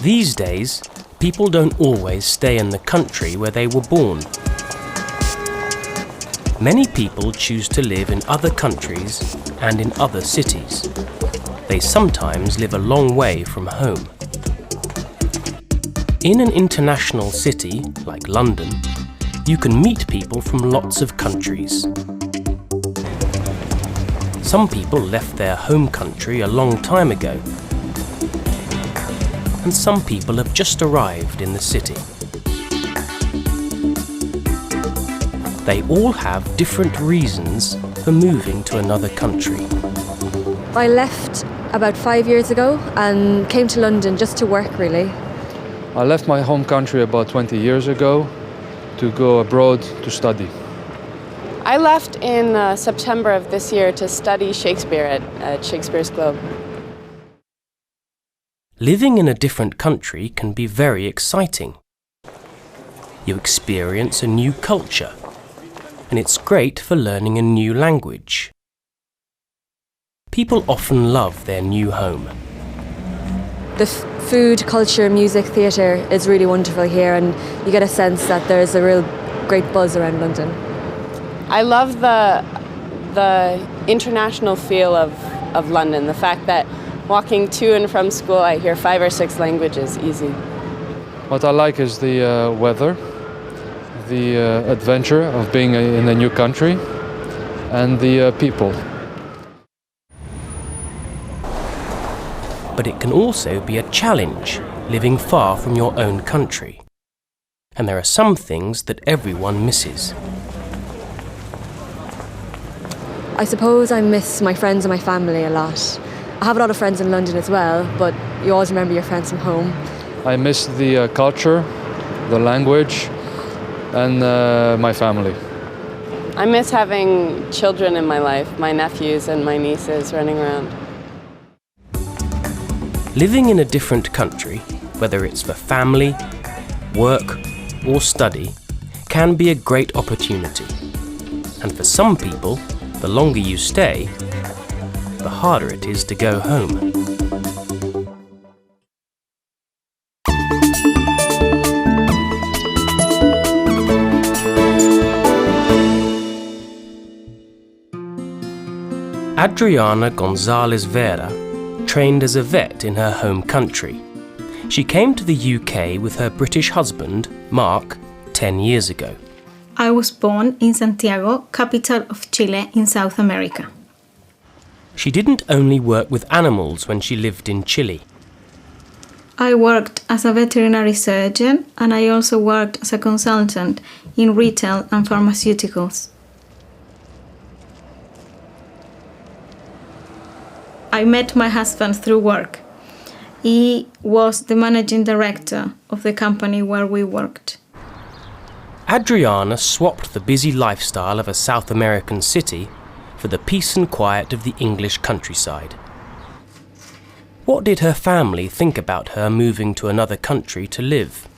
These days, people don't always stay in the country where they were born. Many people choose to live in other countries and in other cities. They sometimes live a long way from home. In an international city, like London, you can meet people from lots of countries. Some people left their home country a long time ago, and some people have just arrived in the city. They all have different reasons for moving to another country. I left about 5 years ago and came to London just to work, really. I left my home country about 20 years ago to go abroad to study. I left in September of this year to study Shakespeare at Shakespeare's Globe. Living in a different country can be very exciting. You experience a new culture, and it's great for learning a new language. People often love their new home. The food, culture, music, theatre is really wonderful here, and you get a sense that there's a real great buzz around London. I love the international feel of London, the fact that walking to and from school I hear 5 or 6 languages easy. What I like is the weather, the adventure of being in a new country, and the people. But it can also be a challenge, living far from your own country. And there are some things that everyone misses. I suppose I miss my friends and my family a lot. I have a lot of friends in London as well, but you always remember your friends from home. I miss the culture, the language, and my family. I miss having children in my life, my nephews and my nieces running around. Living in a different country, whether it's for family, work, or study, can be a great opportunity. And for some people, the longer you stay, the harder it is to go home. Adriana Gonzalez Vera trained as a vet in her home country. She came to the UK with her British husband, Mark, 10 years ago. I was born in Santiago, capital of Chile in South America. She didn't only work with animals when she lived in Chile. I worked as a veterinary surgeon, and I also worked as a consultant in retail and pharmaceuticals. I met my husband through work. He was the managing director of the company where we worked. Adriana swapped the busy lifestyle of a South American city for the peace and quiet of the English countryside. What did her family think about her moving to another country to live?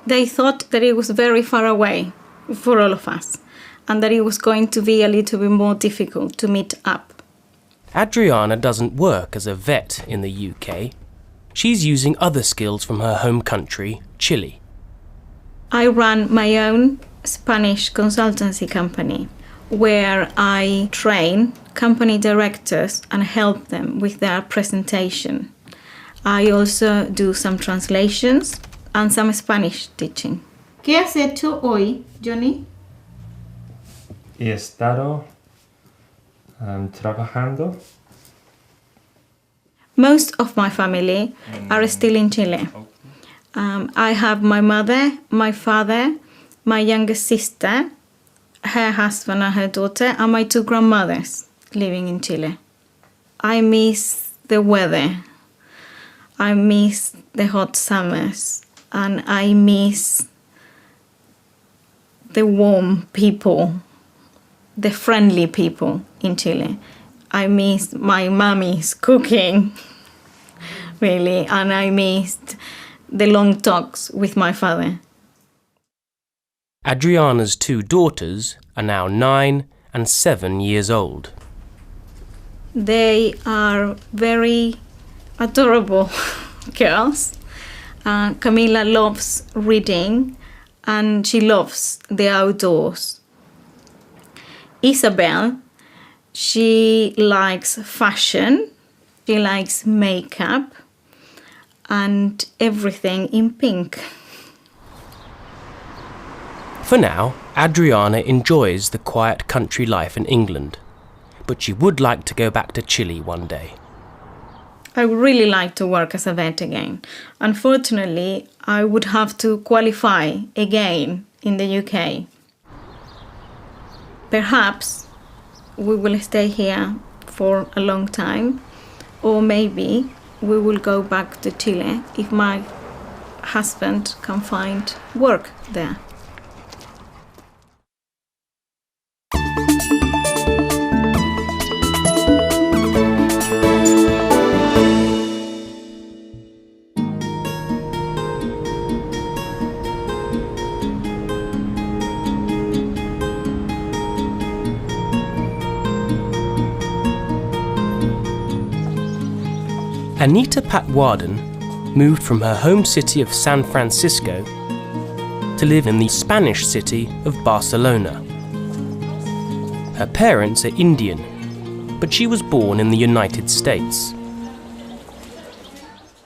They thought that it was very far away for all of us, and that it was going to be a little bit more difficult to meet up. Adriana doesn't work as a vet in the UK. She's using other skills from her home country, Chile. I run my own Spanish consultancy company, where I train company directors and help them with their presentation. I also do some translations and some Spanish teaching. ¿Qué has hecho hoy, Johnny? He estado trabajando. Most of my family are still in Chile. I have my mother, my father, my youngest sister, her husband and her daughter, and my 2 grandmothers living in Chile. I miss the weather. I miss the hot summers. And I miss the warm people, the friendly people in Chile. I miss my mommy's cooking, really, and I missed the long talks with my father. Adriana's 2 daughters are now 9 and 7 years old. They are very adorable, girls. Camila loves reading and she loves the outdoors. Isabel, she likes fashion, she likes makeup and everything in pink. For now, Adriana enjoys the quiet country life in England, but she would like to go back to Chile one day. I would really like to work as a vet again. Unfortunately, I would have to qualify again in the UK. Perhaps we will stay here for a long time, or maybe we will go back to Chile if my husband can find work there. Anita Patwarden moved from her home city of San Francisco to live in the Spanish city of Barcelona. Her parents are Indian, but she was born in the United States.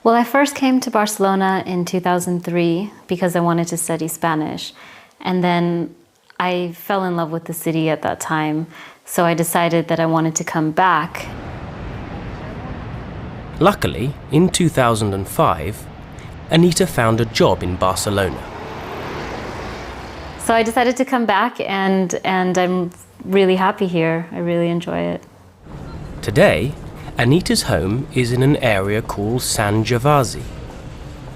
Well, I first came to Barcelona in 2003 because I wanted to study Spanish. And then I fell in love with the city at that time, so I decided that I wanted to come back. Luckily, in 2005, Anita found a job in Barcelona. So I decided to come back and I'm really happy here. I really enjoy it. Today, Anita's home is in an area called San Gervasi,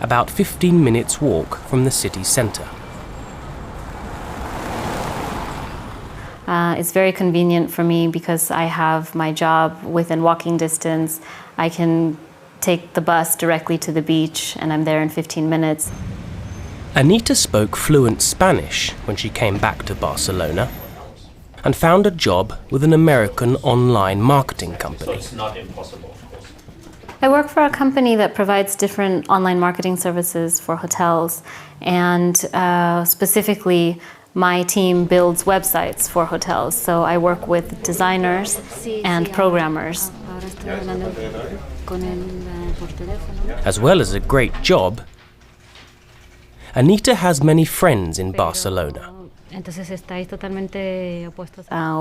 about 15 minutes walk from the city centre. It's very convenient for me because I have my job within walking distance. I can take the bus directly to the beach and I'm there in 15 minutes. Anita spoke fluent Spanish when she came back to Barcelona and found a job with an American online marketing company. It's not impossible, of course. I work for a company that provides different online marketing services for hotels, and specifically my team builds websites for hotels. So I work with designers and programmers. As well as a great job, Anita has many friends in Barcelona.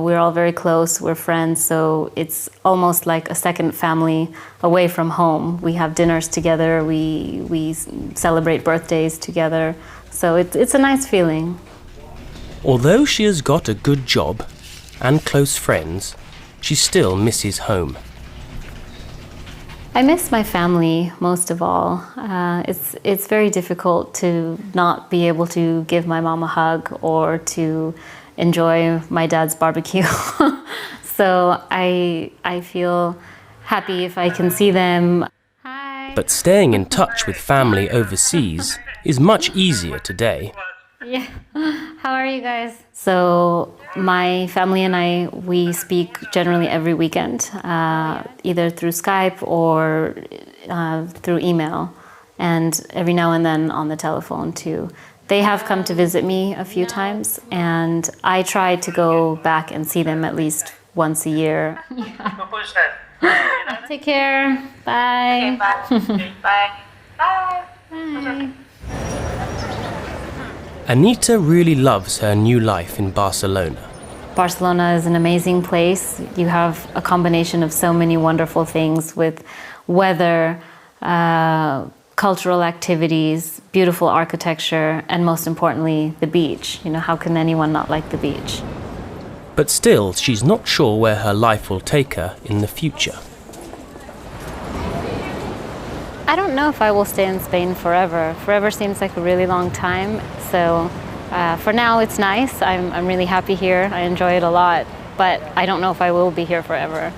We're all very close, we're friends, so it's almost like a second family away from home. We have dinners together, we celebrate birthdays together, so it's a nice feeling. Although she has got a good job and close friends, she still misses home. I miss my family most of all. It's very difficult to not be able to give my mom a hug or to enjoy my dad's barbecue. So I feel happy if I can see them. Hi. But staying in touch with family overseas is much easier today. Yeah. How are you guys? So my family and I, we speak generally every weekend, either through Skype or through email, and every now and then on the telephone too. They have come to visit me a few times, and I try to go back and see them at least once a year. Yeah. Take care. Bye. Okay, bye. Bye. Bye. Anita really loves her new life in Barcelona. Barcelona is an amazing place. You have a combination of so many wonderful things with weather, cultural activities, beautiful architecture, and most importantly, the beach. You know, how can anyone not like the beach? But still, she's not sure where her life will take her in the future. I don't know if I will stay in Spain forever. Forever seems like a really long time. So for now, it's nice. I'm really happy here. I enjoy it a lot. But I don't know if I will be here forever.